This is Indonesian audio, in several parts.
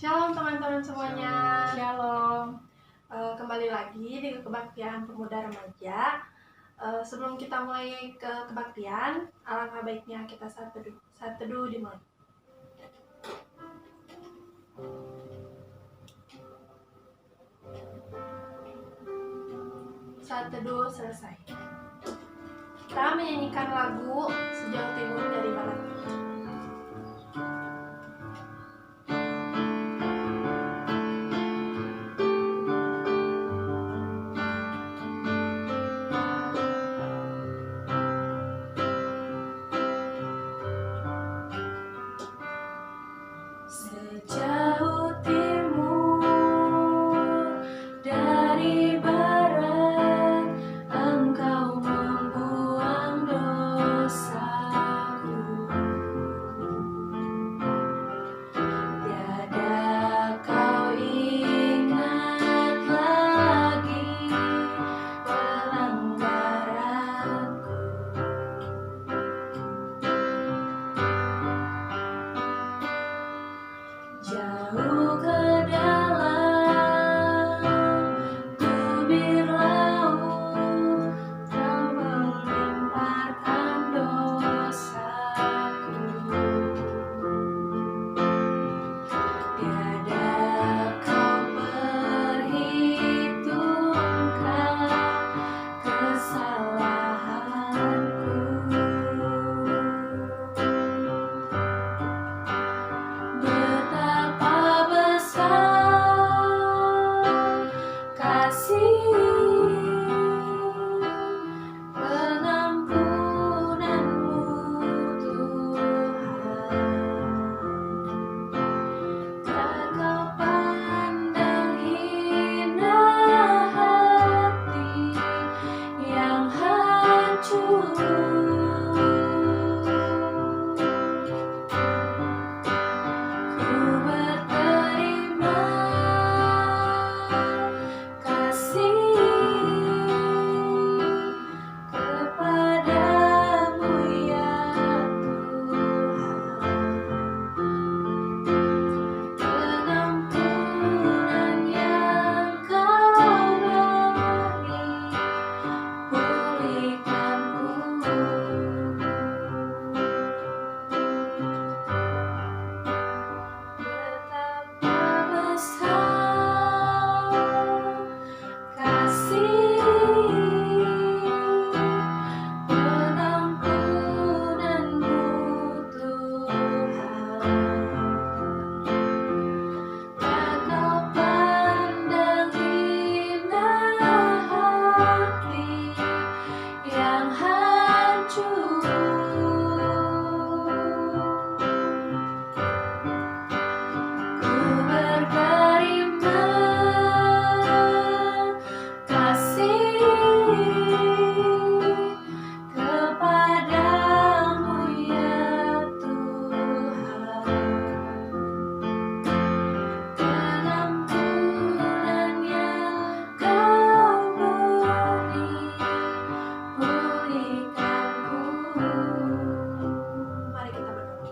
Shalom teman-teman semuanya. Shalom. Kembali lagi di Kebaktian Pemuda Remaja. Sebelum kita mulai ke kebaktian, alangkah baiknya kita saat teduh dimulai. Saat teduh selesai, kita menyanyikan lagu Sejauh Timur dari Barat. Sejauh timur dari barat, Engkau membuang dosaku. Tiada kau ingat lagi pelanggaranku. Jauh ke dalam bibir laut, Kau melemparkan dosaku. Tiada kau perhitungkan kesalahanku. Betapa besar kasih pengampunanmu, Tuhan. Tak kau pandang hina hati yang hancur. Ku berterima kasih kepadamu ya Tuhan. Pengampunan yang Kau beri, pulihkanku. Betapa besar kasih pengampunanmu, Tuhan. Tak kau pandang hina hati yang hancur. Ku berterima kasih kepadamu ya Tuhan. Pengampunan yang Kau beri, pulihkanku. Mari kita berdoa.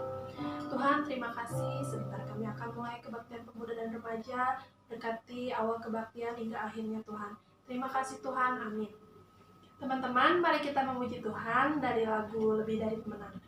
Tuhan, terima kasih. Sebentar kami akan mulai kebaktian pemuda dan remaja. Dekati awal kebaktian hingga akhirnya, Tuhan. Terima kasih Tuhan, amin. Teman-teman, mari kita memuji Tuhan dari lagu Lebih Dari Pemenang.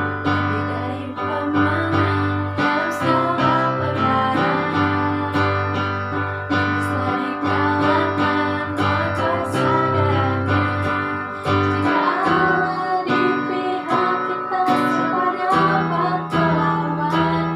Lebih dari pemenang dalam segala perkara, habis dari kalahkan oleh kuasa darahnya. Jika Allah di pihak kita, siapa dapat melawan?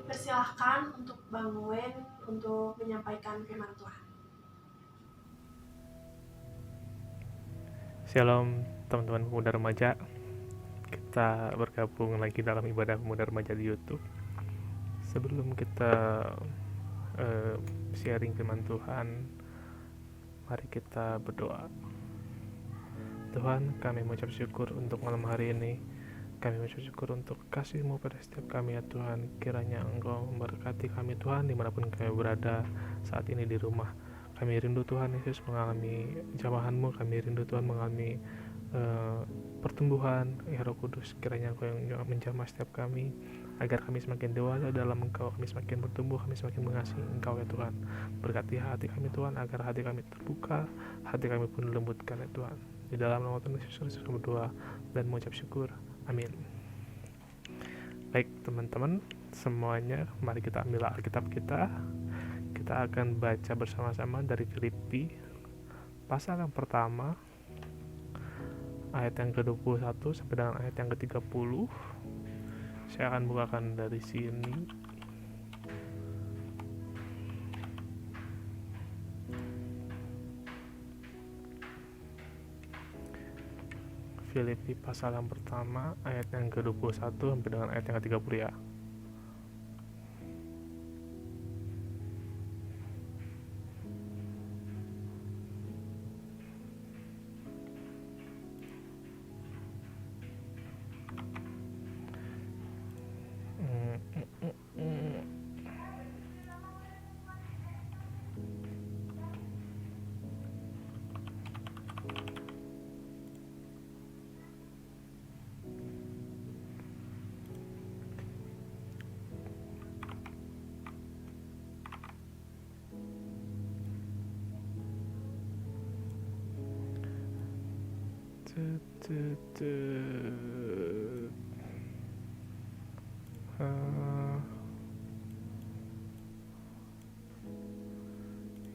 Persilahkan untuk Bang Wen untuk menyampaikan firman Tuhan. Shalom teman-teman pemuda remaja. Kita bergabung lagi dalam ibadah pemuda remaja di YouTube. Sebelum kita sharing firman Tuhan, mari kita berdoa. Tuhan, kami mengucap syukur untuk malam hari ini. Kami mengucap syukur untuk kasih-Mu pada setiap kami ya Tuhan. Kiranya Engkau memberkati kami Tuhan dimanapun kami berada saat ini di rumah. Kami rindu Tuhan Yesus mengalami jamahan-Mu. Kami rindu Tuhan mengalami pertumbuhan ya Roh Kudus. Kiranya Engkau yang menjamah setiap kami, agar kami semakin dewasa dalam Engkau, kami semakin bertumbuh, kami semakin mengasihi Engkau ya Tuhan. Berkati hati kami Tuhan, agar hati kami terbuka, hati kami pun dilembutkan ya Tuhan. Di dalam nama Tuhan Yesus Kristus kami berdoa dan mengucap syukur. Amin. Baik teman-teman semuanya, mari kita ambil Alkitab kita. Kita akan baca bersama-sama dari Filipi pasal yang pertama, ayat yang ke-21 sampai dengan ayat yang ke-30. Saya akan bukakan dari sini. Filipi pasal yang pertama, ayat yang ke-21 sampai dengan ayat yang ke-30 ya.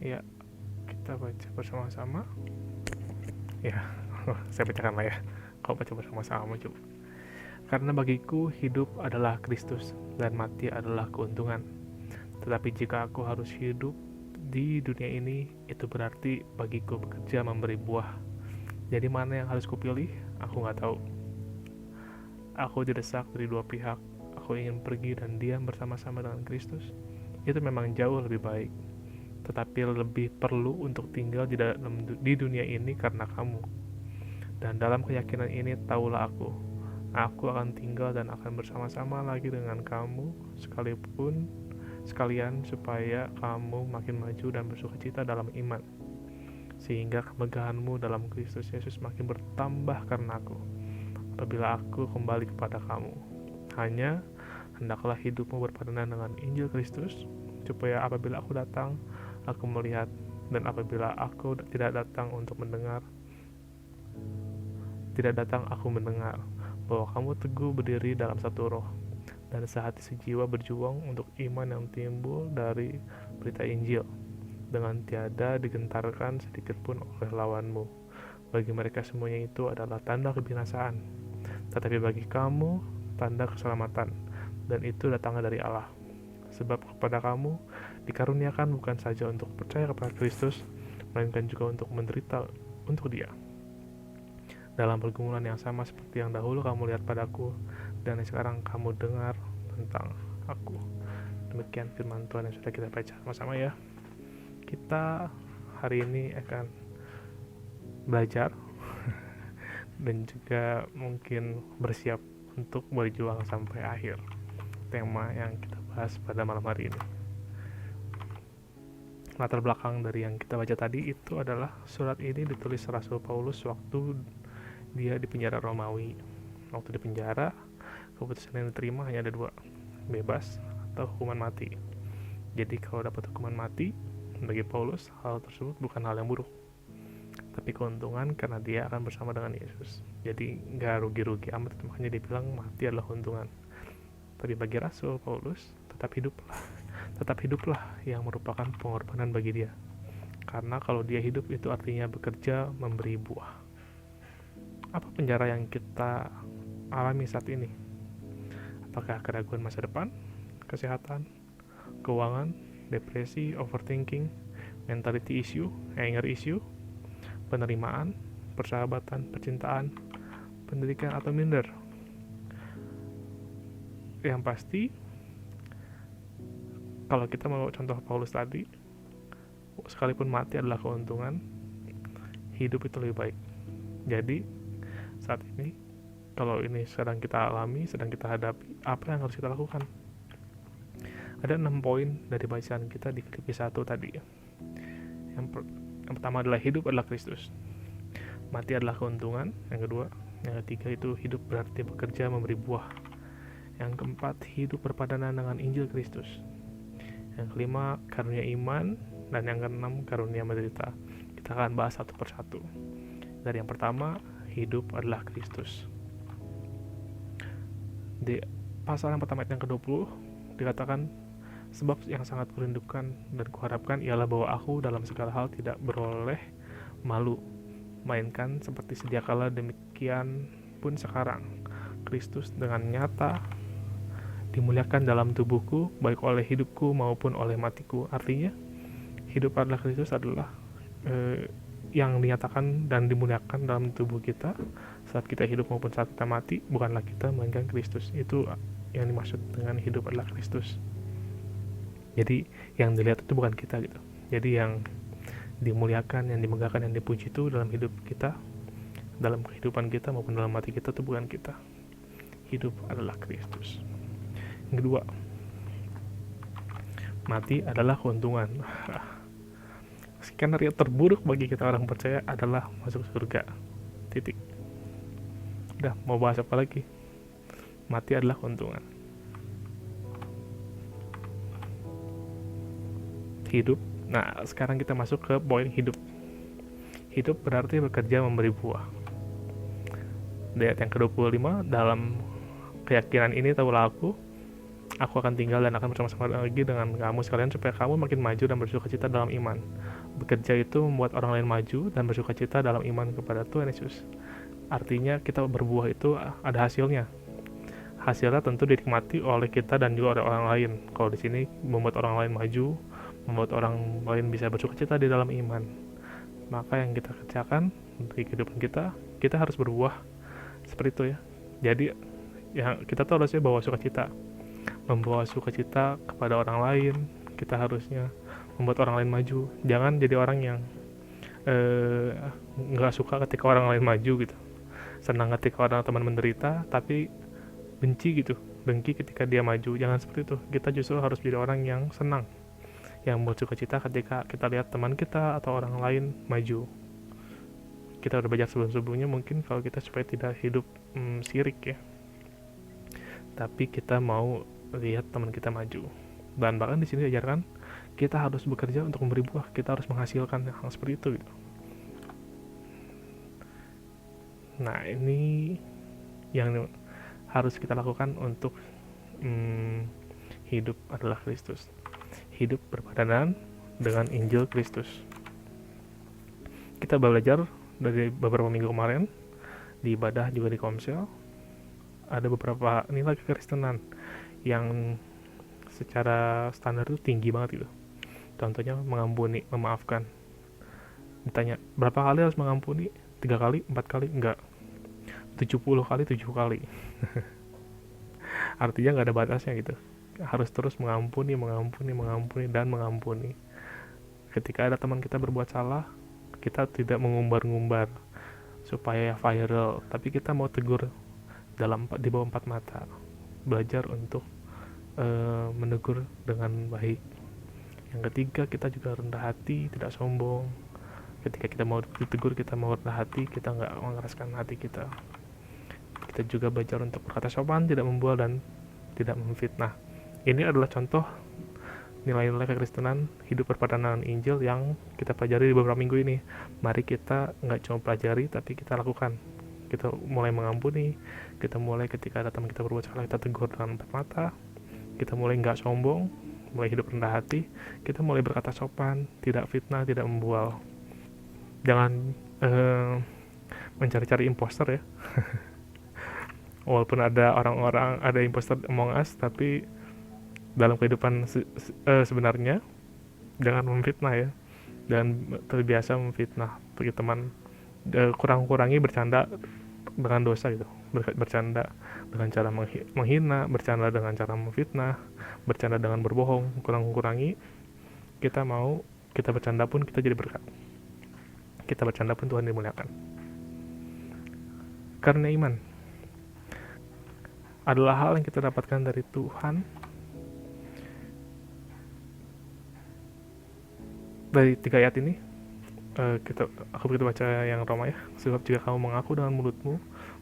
Ya, kita baca bersama-sama. Ya, saya bacakan lah ya. Kau baca bersama-sama coba. Karena bagiku hidup adalah Kristus dan mati adalah keuntungan. Tetapi jika aku harus hidup di dunia ini, itu berarti bagiku bekerja memberi buah. Jadi mana yang harus kupilih? Aku nggak tahu. Aku didesak dari dua pihak. Aku ingin pergi dan diam bersama-sama dengan Kristus. Itu memang jauh lebih baik. Tetapi lebih perlu untuk tinggal di dunia ini karena kamu. Dan dalam keyakinan ini tahulah aku akan tinggal dan akan bersama-sama lagi dengan kamu sekalian supaya kamu makin maju dan bersukacita dalam iman, sehingga kemegahanmu dalam Kristus Yesus makin bertambah karena aku. Apabila aku kembali kepada kamu, hanya hendaklah hidupmu berpadanan dengan Injil Kristus, supaya apabila aku datang, aku melihat, dan apabila aku tidak datang aku mendengar bahwa kamu teguh berdiri dalam satu roh dan sehati sejiwa berjuang untuk iman yang timbul dari berita Injil, dengan tiada digentarkan sedikit pun oleh lawanmu. Bagi mereka semuanya itu adalah tanda kebinasaan, tetapi bagi kamu tanda keselamatan, dan itu datangnya dari Allah. Sebab kepada kamu dikaruniakan bukan saja untuk percaya kepada Kristus, melainkan juga untuk menderita untuk Dia, dalam pergumulan yang sama seperti yang dahulu kamu lihat padaku dan yang sekarang kamu dengar tentang aku. Demikian firman Tuhan yang sudah kita baca sama-sama ya. Kita hari ini akan belajar dan juga mungkin bersiap untuk berjuang sampai akhir. Tema yang kita bahas pada malam hari ini. Latar belakang dari yang kita baca tadi itu adalah surat ini ditulis Rasul Paulus waktu dia di penjara Romawi. Waktu di penjara, keputusan yang diterima hanya ada dua, bebas atau hukuman mati. Jadi kalau dapat hukuman mati, bagi Paulus hal tersebut bukan hal yang buruk, tapi keuntungan karena dia akan bersama dengan Yesus. Jadi nggak rugi-rugi amat, makanya dia bilang mati adalah keuntungan. Tapi bagi Rasul Paulus, tetap hiduplah yang merupakan pengorbanan bagi dia. Karena kalau dia hidup itu artinya bekerja memberi buah. Apa penjara yang kita alami saat ini? Apakah keraguan masa depan? kesehatan, keuangan, depresi, overthinking, mentality issue, anger issue, penerimaan, persahabatan, percintaan, pendidikan, atau minder. Yang pasti, kalau kita mau contoh Paulus tadi, sekalipun mati adalah keuntungan, hidup itu lebih baik. Jadi saat ini, kalau ini sedang kita alami, sedang kita hadapi, apa yang harus kita lakukan? Ada 6 poin dari bacaan kita di Filipi 1 tadi. Yang pertama adalah hidup adalah Kristus, mati adalah keuntungan. Yang kedua, yang ketiga itu hidup berarti bekerja memberi buah. Yang keempat, hidup berpadanan dengan Injil Kristus. Yang kelima, karunia iman. Dan yang keenam, karunia menderita. Kita akan bahas satu persatu. Dari yang pertama, hidup adalah Kristus. Di pasal yang pertama ayat yang ke-20 dikatakan, sebab yang sangat kurindukan dan kuharapkan ialah bahwa aku dalam segala hal tidak beroleh malu, melainkan seperti sedia kala demikian pun sekarang Kristus dengan nyata dimuliakan dalam tubuhku, baik oleh hidupku maupun oleh matiku. Artinya, hidup adalah Kristus adalah yang dinyatakan dan dimuliakan dalam tubuh kita saat kita hidup maupun saat kita mati. Bukanlah kita, melainkan Kristus. Itu yang dimaksud dengan hidup adalah Kristus. Jadi yang dilihat itu bukan kita gitu. Jadi yang dimuliakan, yang dimegahkan, yang dipuji itu dalam hidup kita, dalam kehidupan kita maupun dalam mati kita itu bukan kita. Hidup adalah Kristus. Yang kedua, mati adalah keuntungan. Skenario terburuk bagi kita orang percaya adalah masuk surga. Titik. Udah, mau bahas apa lagi? Mati adalah keuntungan. Hidup. Nah, sekarang kita masuk ke poin hidup. Hidup berarti bekerja memberi buah. Di ayat yang ke-25, dalam keyakinan ini tahulah aku akan tinggal dan akan bersama-sama lagi dengan kamu sekalian supaya kamu makin maju dan bersukacita dalam iman. Bekerja itu membuat orang lain maju dan bersukacita dalam iman kepada Tuhan Yesus. Artinya kita berbuah itu ada hasilnya. Hasilnya tentu dinikmati oleh kita dan juga oleh orang lain. Kalau di sini membuat orang lain maju, membuat orang lain bisa bersukacita di dalam iman. Maka yang kita kerjakan di kehidupan kita harus berbuah seperti itu ya. Jadi yang kita tuh harusnya bawa sukacita, membawa sukacita kepada orang lain. Kita harusnya membuat orang lain maju. Jangan jadi orang yang nggak suka ketika orang lain maju gitu, senang ketika orang teman menderita, tapi benci gitu, dengki ketika dia maju. Jangan seperti itu. Kita justru harus jadi orang yang senang, yang bersukacita ketika kita lihat teman kita atau orang lain maju. Kita udah belajar sebelum-sebelumnya mungkin kalau kita supaya tidak hidup sirik ya, tapi kita mau lihat teman kita maju. Dan bahkan di sini diajarkan kita harus bekerja untuk memberi buah, kita harus menghasilkan hal seperti itu gitu. Nah, ini yang harus kita lakukan untuk hidup adalah Kristus. Hidup berpadanan dengan Injil Kristus. Kita belajar dari beberapa minggu kemarin di ibadah juga di Komsel, ada beberapa nilai kekristenan yang secara standar itu tinggi banget gitu. Contohnya mengampuni, memaafkan. Ditanya berapa kali harus mengampuni? 3 kali, 4 kali? Enggak, 70 kali, 7 kali. Artinya gak ada batasnya gitu. Harus terus mengampuni, dan mengampuni. Ketika ada teman kita berbuat salah, kita tidak mengumbar-ngumbar supaya viral, tapi kita mau tegur di bawah 4 mata. Belajar untuk menegur dengan baik. Yang ketiga, kita juga rendah hati, tidak sombong. Ketika kita mau ditegur, kita mau rendah hati, kita nggak mengeraskan hati kita. Kita juga belajar untuk berkata sopan, tidak membual, dan tidak memfitnah. Ini adalah contoh nilai-nilai kekristenan hidup berpadanan Injil yang kita pelajari di beberapa minggu ini. Mari kita nggak cuma pelajari, tapi kita lakukan. Kita mulai mengampuni, kita mulai ketika ada teman kita berbuat salah, kita tegur dengan 4 mata. Kita mulai nggak sombong, mulai hidup rendah hati, kita mulai berkata sopan, tidak fitnah, tidak membual. Jangan mencari-cari imposter ya. Walaupun ada orang-orang, ada imposter among us, tapi dalam kehidupan sebenarnya. Jangan memfitnah ya, dan terbiasa memfitnah bagi teman. Kurang-kurangi bercanda dengan dosa gitu, bercanda dengan cara menghina, bercanda dengan cara memfitnah, bercanda dengan berbohong. Kurang-kurangi. Kita bercanda pun kita jadi berkat, kita bercanda pun Tuhan dimuliakan. Karena iman adalah hal yang kita dapatkan dari Tuhan. Dari 3 ayat ini, aku begitu baca yang Roma ya. Sebab jika kamu mengaku dengan mulutmu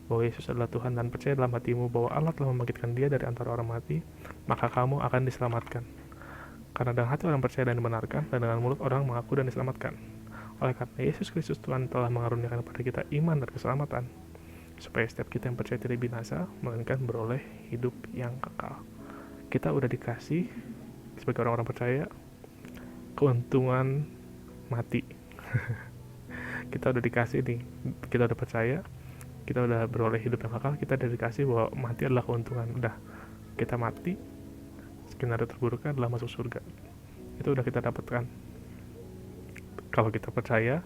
bahwa Yesus adalah Tuhan dan percaya dalam hatimu bahwa Allah telah membangkitkan dia dari antara orang mati, maka kamu akan diselamatkan. Karena dengan hati orang percaya dan dibenarkan, dan dengan mulut orang mengaku dan diselamatkan. Oleh karena Yesus Kristus Tuhan telah mengaruniakan kepada kita iman dan keselamatan, supaya setiap kita yang percaya tidak binasa, melainkan beroleh hidup yang kekal. Kita udah dikasih sebagai orang-orang percaya keuntungan mati. Kita udah dikasih nih, kita udah percaya, kita udah beroleh hidup yang kekal, kita udah dikasih bahwa mati adalah keuntungan. Udah kita mati, skenario terburuknya adalah masuk surga. Itu udah kita dapatkan kalau kita percaya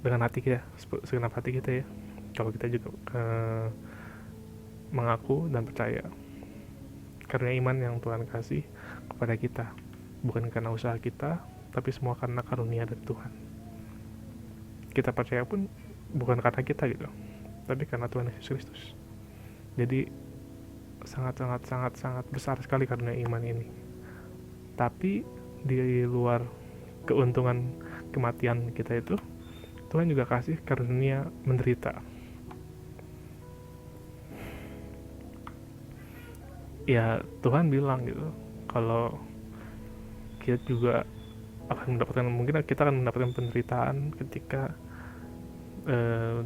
dengan hati kita, segenap hati kita ya. Kalau kita juga mengaku dan percaya, karena iman yang Tuhan kasih kepada kita, bukan karena usaha kita, tapi semua karena karunia dari Tuhan. Kita percaya pun bukan karena kita gitu, tapi karena Tuhan Yesus Kristus. Jadi sangat besar sekali karena iman ini. Tapi di luar keuntungan kematian kita itu, Tuhan juga kasih karunia menderita. Ya Tuhan bilang gitu, kalau kita juga akan mendapatkan, mungkin kita akan mendapatkan penderitaan ketika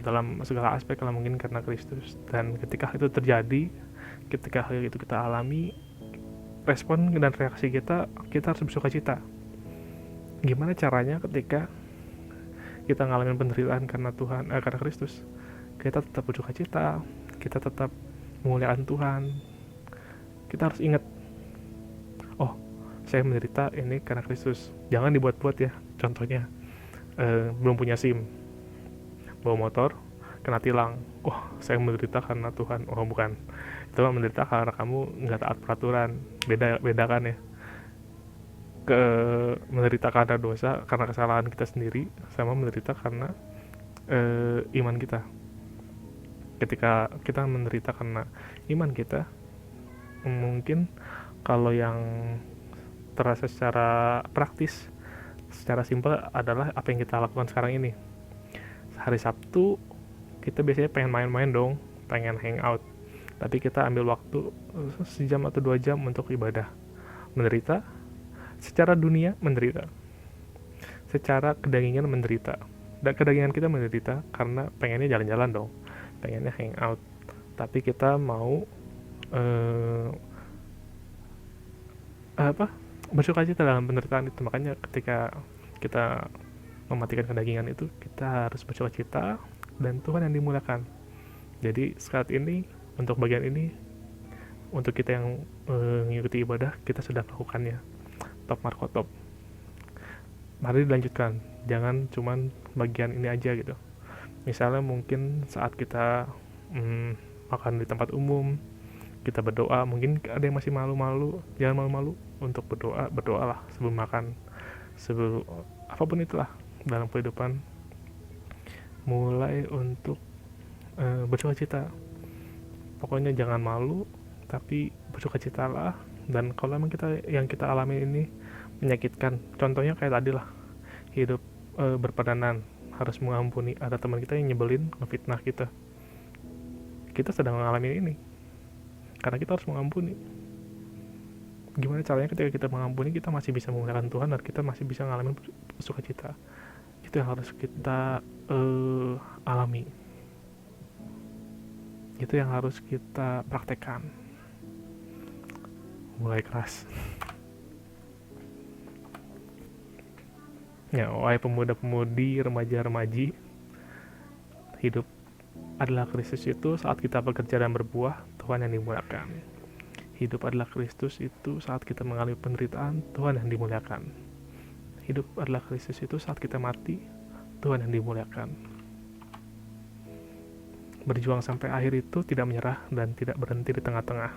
dalam segala aspek, kalau mungkin karena Kristus. Dan ketika itu terjadi, ketika hal itu kita alami, respon dan reaksi kita harus bersuka cita. Gimana caranya ketika kita ngalamin penderitaan karena Tuhan, karena Kristus? Kita tetap bersuka cita, kita tetap memuliakan Tuhan. Kita harus ingat, oh saya menderita ini karena Kristus. Jangan dibuat-buat ya. Contohnya belum punya SIM, bawa motor, kena tilang. Oh saya menderita karena Tuhan. Oh bukan, itu menderita karena kamu nggak taat peraturan. Beda kan ya. Menderita karena dosa, karena kesalahan kita sendiri, sama menderita karena iman kita. Ketika kita menderita karena iman kita, mungkin kalau yang terasa secara praktis, secara simpel adalah apa yang kita lakukan sekarang ini. Hari Sabtu kita biasanya pengen main-main dong, pengen hangout, tapi kita ambil waktu sejam atau 2 jam untuk ibadah. Menderita secara dunia, menderita secara kedagingan, menderita. Dan kedagingan kita menderita karena pengennya jalan-jalan dong, pengennya hangout, tapi kita mau bersuka cita dalam penderitaan itu. Makanya ketika kita mematikan kedagingan itu, kita harus bersuka cita dan Tuhan yang dimuliakan. Jadi saat ini, untuk bagian ini, untuk kita yang mengikuti ibadah, kita sudah melakukannya. Top Marco top. Mari dilanjutkan, jangan cuman bagian ini aja gitu. Misalnya mungkin saat kita makan di tempat umum, kita berdoa, mungkin ada yang masih malu-malu, jangan malu-malu untuk berdoalah sebelum makan, sebelum apapun itulah dalam kehidupan. Mulai untuk bersuka cita, pokoknya jangan malu, tapi bersuka citalah. Dan kalau memang yang kita alami ini menyakitkan, contohnya kayak tadi lah, hidup berpadanan, harus mengampuni, ada teman kita yang nyebelin, ngefitnah kita sedang mengalami ini, karena kita harus mengampuni. Gimana caranya ketika kita mengampuni, kita masih bisa memuliakan Tuhan dan kita masih bisa ngalamin sukacita. Itu yang harus kita alami, itu yang harus kita praktekkan. Mulai keras ya, wahai pemuda-pemudi, remaja-remaji, hidup adalah Kristus itu. Saat kita bekerja dan berbuah, Tuhan yang dimuliakan. Hidup adalah Kristus itu saat kita mengalami penderitaan, Tuhan yang dimuliakan. Hidup adalah Kristus itu saat kita mati, Tuhan yang dimuliakan. Berjuang sampai akhir itu tidak menyerah dan tidak berhenti di tengah-tengah.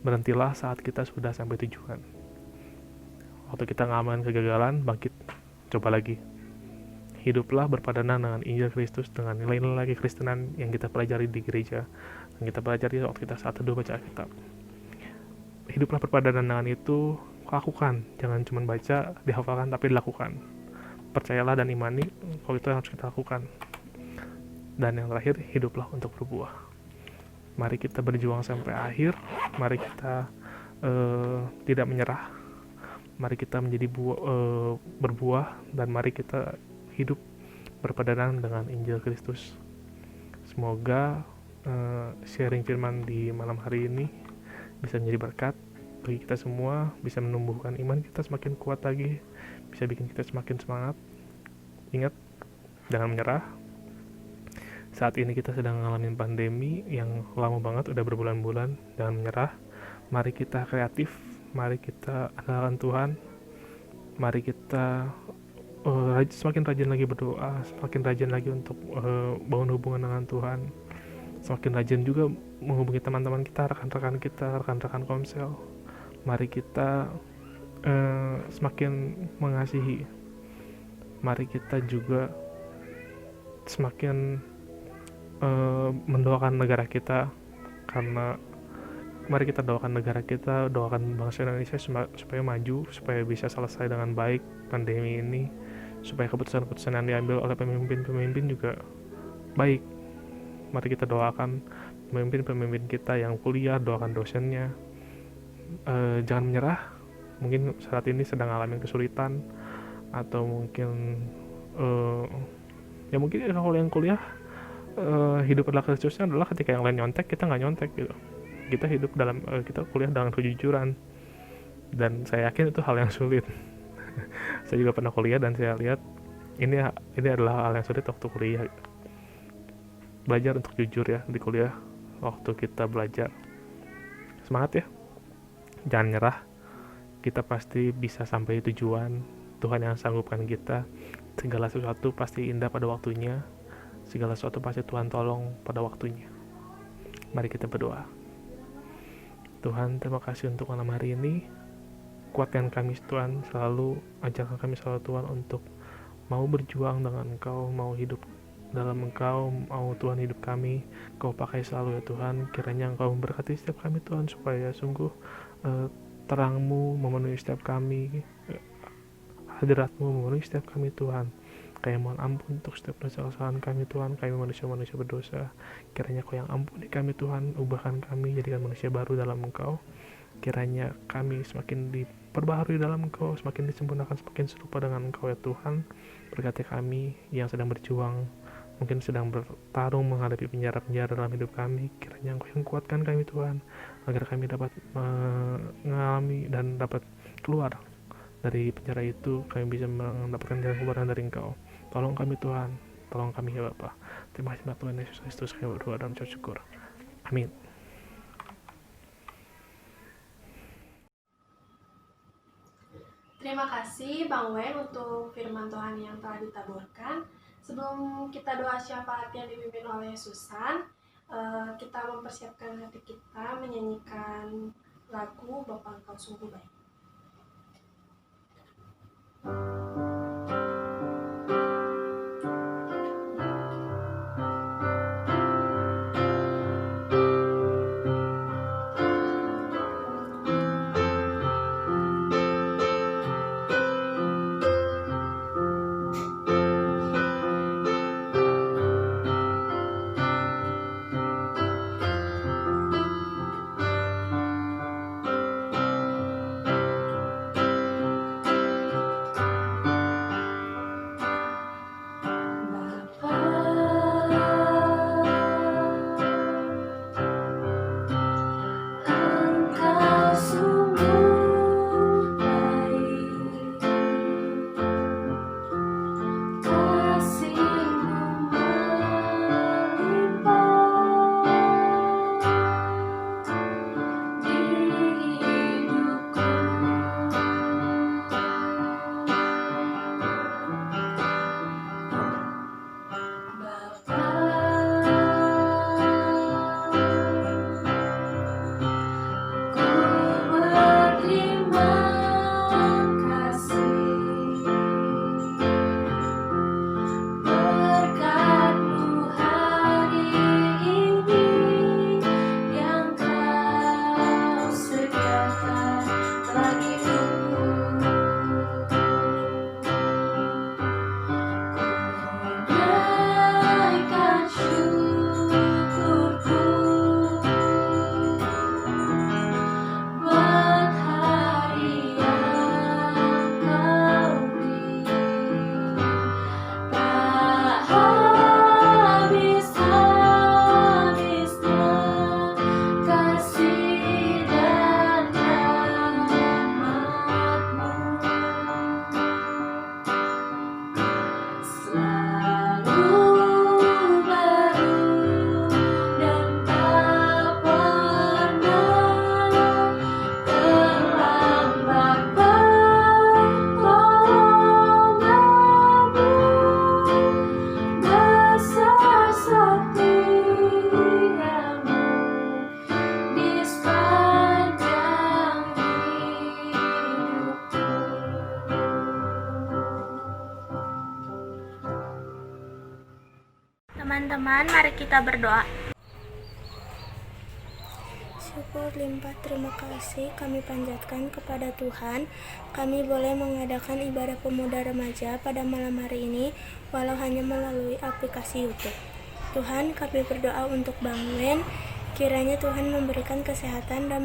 Berhentilah saat kita sudah sampai tujuan. Waktu kita ngalamin kegagalan, bangkit, coba lagi. Hiduplah berpadanan dengan Injil Kristus, dengan nilai-nilai kekristenan yang kita pelajari di gereja, yang kita pelajari waktu kita saat teduh baca Alkitab. Hiduplah berpadanan dengan itu, lakukan. Jangan cuma baca, dihafalkan, tapi dilakukan. Percayalah dan imani, kalau itu yang harus kita lakukan. Dan yang terakhir, hiduplah untuk berbuah. Mari kita berjuang sampai akhir. Mari kita tidak menyerah. Mari kita menjadi berbuah, dan mari kita hidup berpadanan dengan Injil Kristus. Semoga sharing firman di malam hari ini bisa menjadi berkat bagi kita semua, bisa menumbuhkan iman kita semakin kuat lagi, bisa bikin kita semakin semangat. Ingat, jangan menyerah. Saat ini kita sedang ngalamin pandemi yang lama banget, udah berbulan-bulan. Jangan menyerah. Mari kita kreatif, mari kita andalkan Tuhan, mari kita semakin rajin lagi berdoa, semakin rajin lagi untuk bangun hubungan dengan Tuhan, semakin rajin juga menghubungi teman-teman kita, rekan-rekan kita, rekan-rekan komsel. Mari kita semakin mengasihi. Mari kita juga semakin mendoakan negara kita, karena mari kita doakan negara kita, doakan bangsa Indonesia supaya maju, supaya bisa selesai dengan baik pandemi ini, supaya keputusan-keputusan yang diambil oleh pemimpin-pemimpin juga baik. Mari kita doakan pemimpin-pemimpin kita yang kuliah, doakan dosennya. Jangan menyerah. Mungkin saat ini sedang ngalamin kesulitan, atau mungkin ya mungkin kalau yang kuliah, hidup adalah Kristusnya adalah ketika yang lain nyontek, kita nggak nyontek gitu. Kita hidup dalam kita kuliah dengan kejujuran, dan saya yakin itu hal yang sulit. Saya juga pernah kuliah dan saya lihat ini adalah hal yang sulit waktu kuliah. Belajar untuk jujur ya di kuliah, waktu kita belajar. Semangat ya, jangan nyerah. Kita pasti bisa sampai tujuan. Tuhan yang sanggupkan kita. Segala sesuatu pasti indah pada waktunya. Segala sesuatu pasti Tuhan tolong pada waktunya. Mari kita berdoa. Tuhan, terima kasih untuk malam hari ini. Kuatkan kami Tuhan, selalu ajarkan kami selalu Tuhan untuk mau berjuang dengan Engkau, mau hidup dalam Engkau, mau Tuhan hidup kami Kau pakai selalu ya Tuhan. Kiranya Engkau memberkati setiap kami Tuhan, supaya sungguh terang-Mu memenuhi setiap kami, hadirat-Mu memenuhi setiap kami Tuhan. Kami mohon ampun untuk setiap kesalahan kami Tuhan. Kami manusia-manusia berdosa. Kiranya Kau yang ampuni kami Tuhan, ubahkan kami, jadikan manusia baru dalam Engkau. Kiranya kami semakin diperbaharui dalam Engkau, semakin disempurnakan, semakin serupa dengan Engkau ya Tuhan. Berkati kami yang sedang berjuang, mungkin sedang bertarung menghadapi penjara-penjara dalam hidup kami. Kiranya Engkau yang kuatkan kami Tuhan, agar kami dapat mengalami dan dapat keluar dari penjara itu. Kami bisa mendapatkan jalan keluar dari Engkau. Tolong kami Tuhan, tolong kami ya Bapa. Terima kasih Tuhan Yesus Kristus. Kami berdoa dan mengucap syukur. Amin. Terima kasih Bang Wen untuk firman Tuhan yang telah ditaburkan. Sebelum kita doa syafaat yang dipimpin oleh Susan, kita mempersiapkan hati kita menyanyikan lagu Bapa Engkau Sungguh Baik. teman-teman, mari kita berdoa. Syukur limpah terima kasih kami panjatkan kepada Tuhan. Kami boleh mengadakan ibadah pemuda remaja pada malam hari ini, walau hanya melalui aplikasi YouTube. Tuhan, kami berdoa untuk Bang Wen. Kiranya Tuhan memberikan kesehatan dan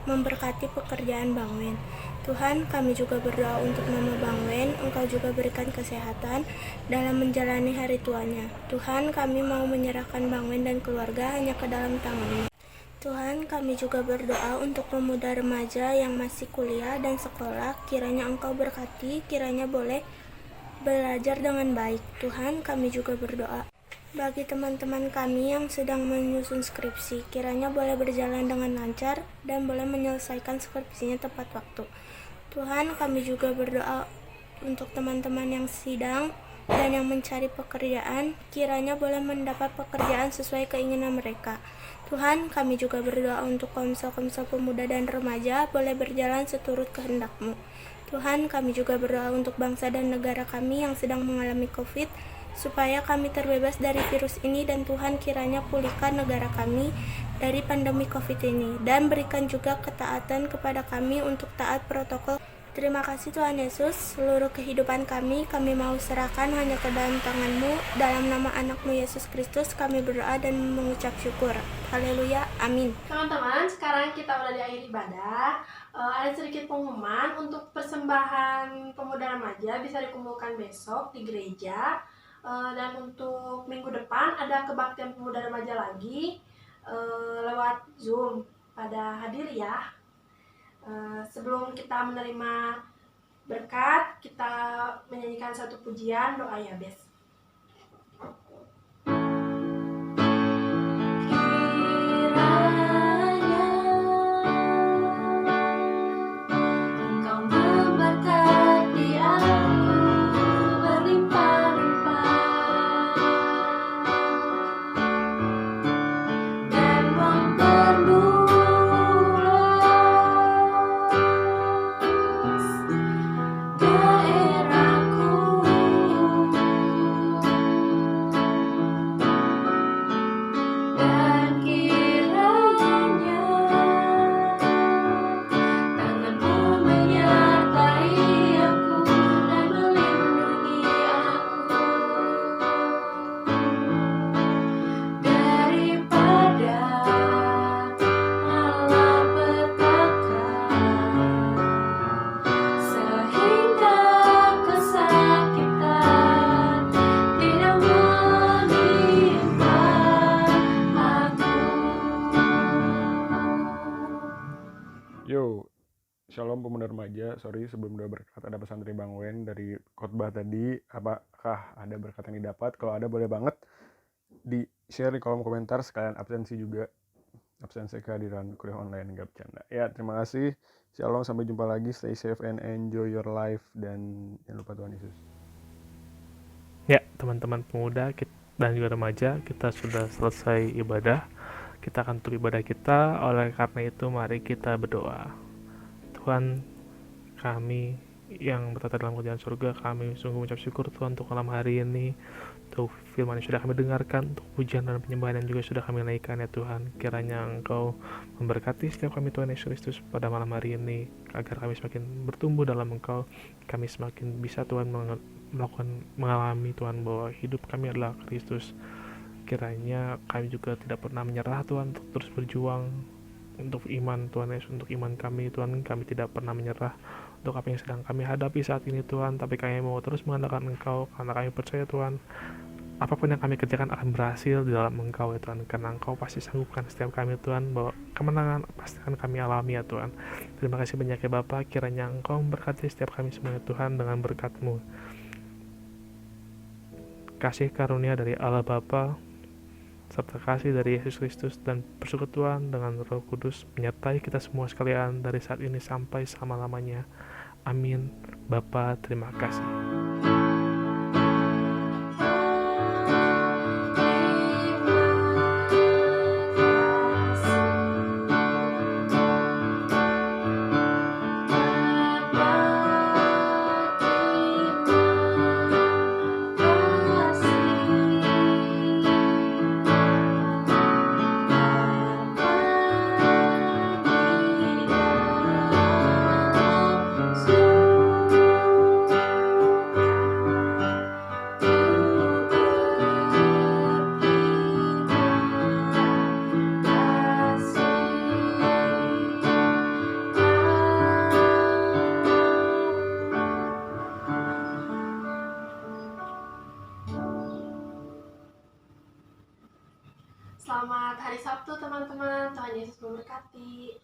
memberkati pekerjaan Bang Wen. Tuhan, kami juga berdoa untuk Mama Bang Wen. Engkau juga berikan kesehatan dalam menjalani hari tuanya. Tuhan, kami mau menyerahkan Bang Wen dan keluarga hanya ke dalam tangan-Mu. Tuhan, kami juga berdoa untuk pemuda remaja yang masih kuliah dan sekolah. Kiranya Engkau berkati, kiranya boleh belajar dengan baik. Tuhan, kami juga berdoa bagi teman-teman kami yang sedang menyusun skripsi, kiranya boleh berjalan dengan lancar dan boleh menyelesaikan skripsinya tepat waktu. Tuhan, kami juga berdoa untuk teman-teman yang sidang dan yang mencari pekerjaan, kiranya boleh mendapat pekerjaan sesuai keinginan mereka. Tuhan, kami juga berdoa untuk komsel-komsel pemuda dan remaja boleh berjalan seturut kehendak-Mu. Tuhan, kami juga berdoa untuk bangsa dan negara kami yang sedang mengalami COVID, supaya kami terbebas dari virus ini, dan Tuhan kiranya pulihkan negara kami dari pandemi COVID ini, dan berikan juga ketaatan kepada kami untuk taat protokol. Terima kasih Tuhan Yesus, seluruh kehidupan kami mau serahkan hanya ke dalam tangan-Mu. Dalam nama anak-Mu Yesus Kristus kami berdoa dan mengucap syukur. Haleluya, amin. Teman-teman, sekarang kita udah di akhir ibadah. Ada sedikit pengumuman untuk persembahan pemuda remaja bisa dikumpulkan besok di gereja. Dan untuk minggu depan ada kebaktian pemuda remaja lagi lewat Zoom. Pada hadir ya. Sebelum kita menerima berkat, kita menyanyikan satu pujian doa ya, Bes. Shalom pemuda remaja, sorry sebelum doa berkat ada pesan dari Bang Wen dari khotbah tadi. Apakah ada berkat yang didapat? Kalau ada boleh banget di share di kolom komentar, sekalian absensi juga, absensi kehadiran kuliah online, gak bercanda. Ya, terima kasih, shalom, sampai jumpa lagi, stay safe and enjoy your life, dan jangan lupa Tuhan Yesus. Ya, teman-teman pemuda dan juga remaja, kita sudah selesai ibadah. Kita akan tutup ibadah kita, oleh karena itu mari kita berdoa. Tuhan kami yang bertata dalam kerajaan surga, kami sungguh mengucap syukur Tuhan untuk malam hari ini, untuk firman yang sudah kami dengarkan, untuk pujian dan penyembahan yang juga sudah kami naikkan ya Tuhan. Kiranya Engkau memberkati setiap kami Tuhan Yesus Kristus pada malam hari ini, agar kami semakin bertumbuh dalam Engkau, kami semakin bisa Tuhan mengalami Tuhan bahwa hidup kami adalah Kristus. Kiranya kami juga tidak pernah menyerah Tuhan, untuk terus berjuang untuk iman Tuhan Yesus, untuk iman kami Tuhan. Kami tidak pernah menyerah untuk apa yang sedang kami hadapi saat ini Tuhan, tapi kami mau terus mengandalkan Engkau, karena kami percaya Tuhan apapun yang kami kerjakan akan berhasil di dalam Engkau ya Tuhan, karena Engkau pasti sanggupkan setiap kami Tuhan, bahwa kemenangan pasti akan kami alami ya Tuhan. Terima kasih banyak ya Bapa, kiranya Engkau memberkati setiap kami semua ya Tuhan dengan berkat-Mu. Kasih karunia dari Allah Bapa serta kasih dari Yesus Kristus dan persekutuan dengan Roh Kudus menyertai kita semua sekalian dari saat ini sampai selama-lamanya. Amin. Bapa, terima kasih. Selamat hari Sabtu teman-teman. Tuhan Yesus memberkati.